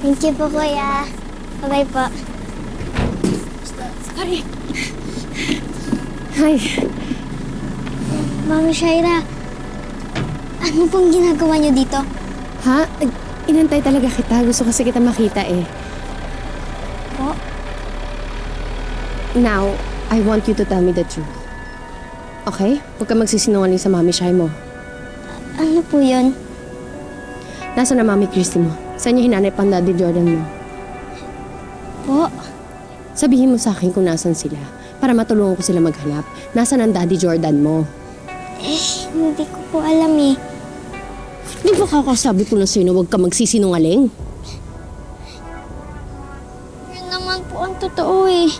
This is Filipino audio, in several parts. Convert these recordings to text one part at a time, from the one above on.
Thank you po, kuya. Bye-bye po. Sorry. Hi. Mami Shaira, ano pong ginagawa niyo dito? Ha? Inantay talaga kita. Gusto kasi kita makita eh. Po? Now, I want you to tell me the truth. Okay? Huwag ka magsisinungaling sa Mami Shy mo. Ano po yun? Nasaan na Mami Christy mo? Saan niya hinanap ang Daddy Jordan mo? Po? Sabihin mo sa akin kung nasan sila para matulungan ko sila maghanap. Nasaan ang Daddy Jordan mo? Hindi ko po alam eh. Di ba kakasabi ko na sa'yo na huwag ka magsisinungaling? Yun naman po ang totoo eh.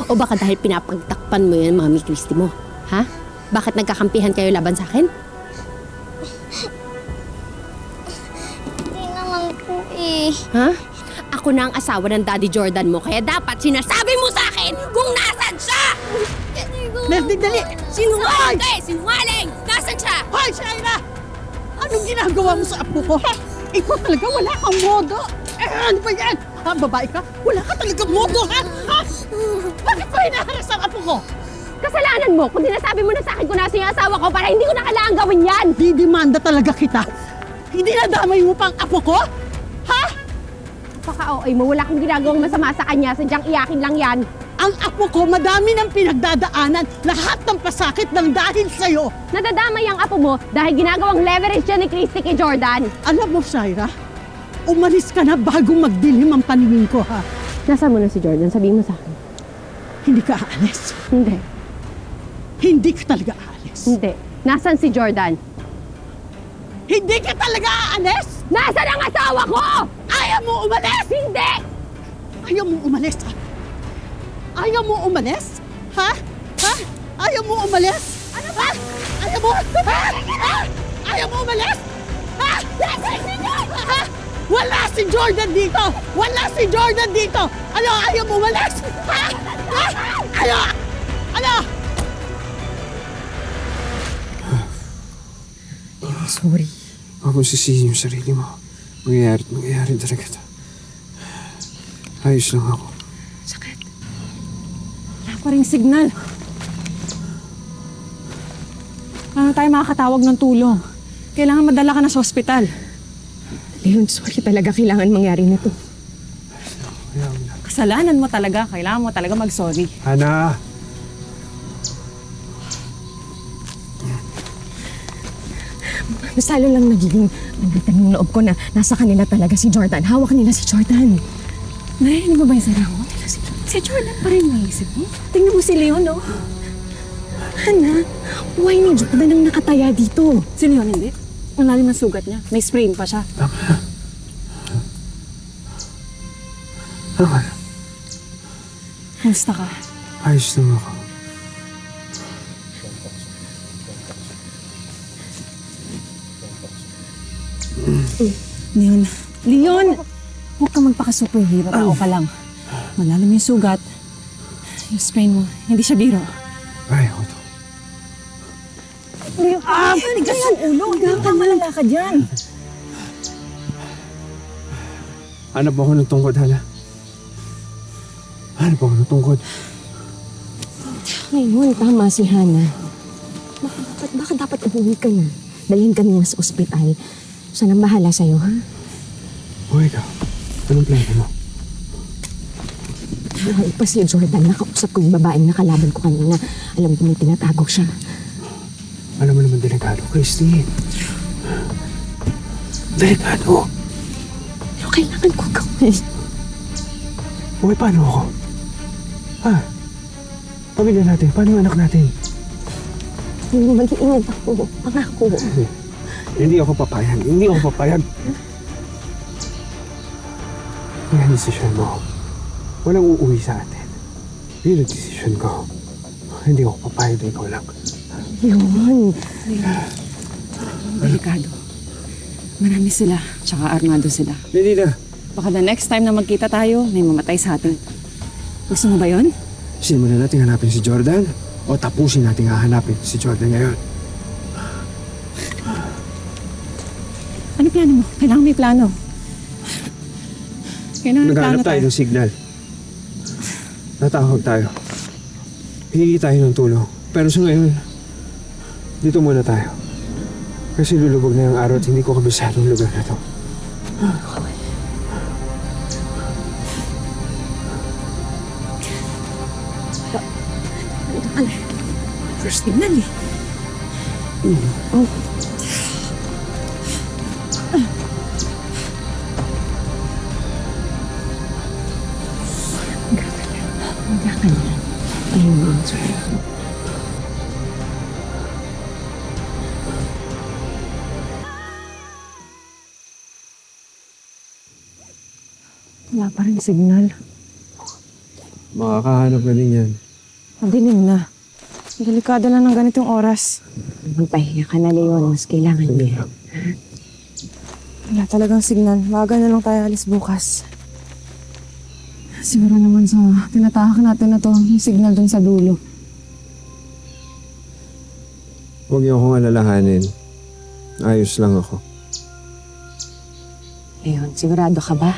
O baka dahil pinapagtakpan mo yan, Mami Christy mo? Ha? Bakit nagkakampihan kayo laban sa akin? Hindi naman po eh. Ha? Ako na ang asawa ng Daddy Jordan mo, kaya dapat sinasabi mo sa akin kung nasan siya! Merdi, dali! Sinungaling ka eh! Sinungaling! Nasan siya? Hoy, Shaira! Anong ginagawa mo sa apo ko? Ikaw talaga wala kang modo. Ano ba yan? Ha, babae ka? Wala ka talaga modo, ha? Bakit ba hinaharas ang apo ko? Kasalanan mo kung sinasabi mo na sa akin kung nasan yung asawa ko para hindi ko na kailangan gawin yan! Didimanda talaga kita. Hindi nadamay mo pa ang apo ko? Ha? Paka-OA mo, wala kang ginagawang masama sa kanya, sadyang iyakin lang yan. Ang apo ko madami ng pinagdadaanan. Lahat ng pasakit ng dahil sa'yo. Nadadamay ang apo mo dahil ginagawang leverage siya ni Christy kay Jordan. Alam mo, Shaira, umalis ka na bago magdilim ang paningin ko, ha? Nasaan mo na si Jordan? Sabihin mo sa akin. Hindi ka aalis. Hindi. Hindi ka talaga aalis. Hindi. Nasaan si Jordan? Hindi ka talaga aalis! Nasaan ang asawa ko? Ayaw mo umalis! Hindi! Ayaw mo umalis, ha? Ayaw mo umalis? Ha? Ha? Ayaw mo umalis? Ano ba? Ayaw mo? Ha? Ha? Ayaw mo umalis? Ha? Ha? Wala si Jordan dito! Wala si Jordan dito! Ano? Ayaw mo umalis? Ha? Ha? Ano? Ano? Sorry. Huwag mong sisihin yung sarili mo. Mangyayari talaga ito. Ayos lang ako. Sakit. Wala pa rin signal. Paano tayo makakatawag ng tulong? Kailangan madala ka na sa ospital. Leon, sorry talaga. Kailangan mangyari na to. Kasalanan mo talaga. Kailangan mo talaga mag-sorry. Hana! Mas lalo lang nagiging nabitan yung loob ko na nasa kanila talaga si Jordan. Hawak nila si Jordan. Narinig mo ba yung sarang mo? Si Jordan pa rin naisip mo. Tingnan mo si Leon, no? Hana, why ni Jordan ang nakataya dito? Si Leon hindi. Ang lalim ang sugat niya. May sprain pa siya. Tama na. Kumusta ka? Ayos lang ako. Leon! Leon! Huwag ka magpaka-superhero. Tao ka lang. Malalim yung sugat. Yung sprain mo. Hindi siya biro. Ayaw ko to. Leon! Nagkas yung ulo! Huwag kang malala ka dyan! Hanap ako ng tungkod, Hana. Hanap ako ng tungkod. Ngayon, tama si Hana. Bakit dapat umuwi ka na? Dalhin ka niya sa ospital. Saan ang bahala sa'yo, ha? O ikaw, anong plano mo? Buhay pa si Jordan. Nakausap ko yung babaeng nakalaban ko kanina. Alam ko may tinatago siya. Alam mo naman delikado, Christy. Delikado. Pero kailangan ko gawin. Uy, paano ako? Ha? Pamilya natin, paano yung anak natin? Hindi mag-iingat ako. Pangako. Hindi ako papayag. Hindi ako papayag. Yan ang desisyon mo. Walang uuwi sa atin. Yun ang desisyon ko. Hindi ako papayag na ikaw lang. Yun. Delikado. Marami sila. Tsaka armado sila. Hindi na. Baka the next time na magkita tayo, may mamatay sa atin. Gusto mo ba yun? Simulan natin hanapin si Jordan o tapusin natin hahanapin si Jordan ngayon. Ano Ano plano mo? Kailangan may plano. Kailangan may plano Naghanap tayo ng signal. Tatawag tayo. Hihingi tayo ng tulong. Pero sa ngayon, dito muna tayo. Kasi lulubog na yung araw at hindi ko kabisado ang lugar na to. First signal eh. Wala pa rin signal. Makakahanap na din yan. Madilim na. Delikado na ng ganitong oras. Magpahinga ka na, Leon. Mas kailangan niya. Wala talagang signal. Baga na lang tayo alis bukas. Siguro naman sa tinatahak natin na to, yung signal dun sa dulo. Huwag niyo akong alalahanin. Ayos lang ako. Leon, sigurado ka ba?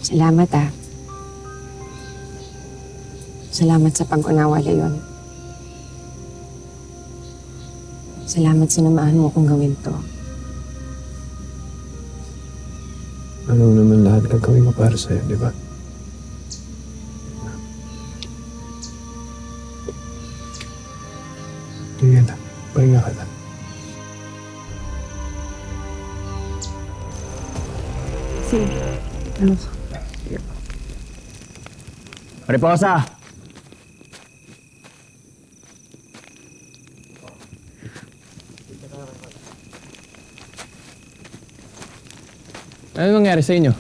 Salamat ah. Salamat sa pag-unawa, Leon. Salamat sa namaan mo kung gawin to. Alam mo naman lahat gagawin ko para sa'yo, di ba? Sige na. Pahinga ka na. Reposa! Ano nangyari sa inyo?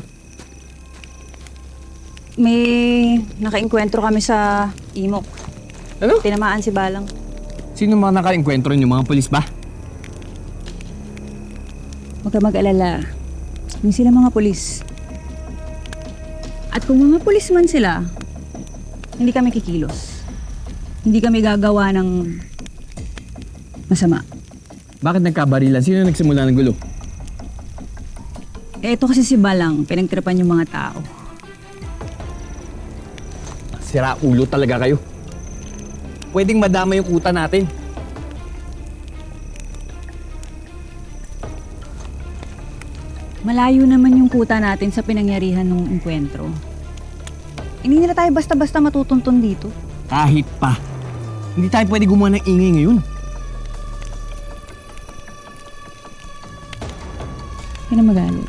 May nakainkwentro kami sa Imok. Ano? Tinamaan si Balang. Sino mga naka-enkwentro niyo? Mga pulis ba? Huwag ka mag-alala. Hindi sila mga pulis. At kung mga pulis man sila, hindi kami kikilos. Hindi kami gagawa ng masama. Bakit nagkabarilan? Sino nagsimula ng gulo? Eh, ito kasi si Balang, pinagtripan yung mga tao. Sira ulo talaga kayo. Pwedeng madama yung kuta natin. Malayo naman yung kuta natin sa pinangyarihan ng enkwentro. Hindi nila tayo basta-basta matutuntun dito. Kahit pa. Hindi tayo pwede gumawa ng ingay ngayon. Kaya na magalit.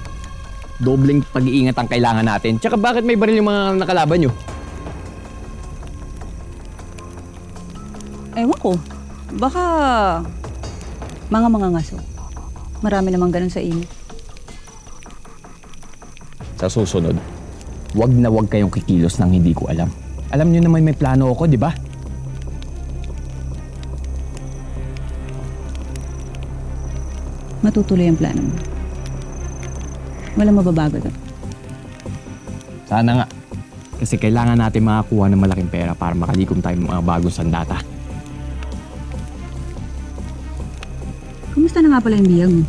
Dobleng pag-iingat ang kailangan natin. Tsaka bakit may baril yung mga nakalaban nyo? Ewan ko. Baka mga ngaso. Marami namang ganun sa inyo. Sa susunod, wag na wag kayong kikilos nang hindi ko alam. Alam nyo naman may plano ako, di ba? Matutuloy ang plano mo. Walang mababago doon. Sana nga. Kasi kailangan natin makakuha ng malaking pera para makalikom tayo ng mga bagong sandata. Kumusta na nga pala yung biyag mo?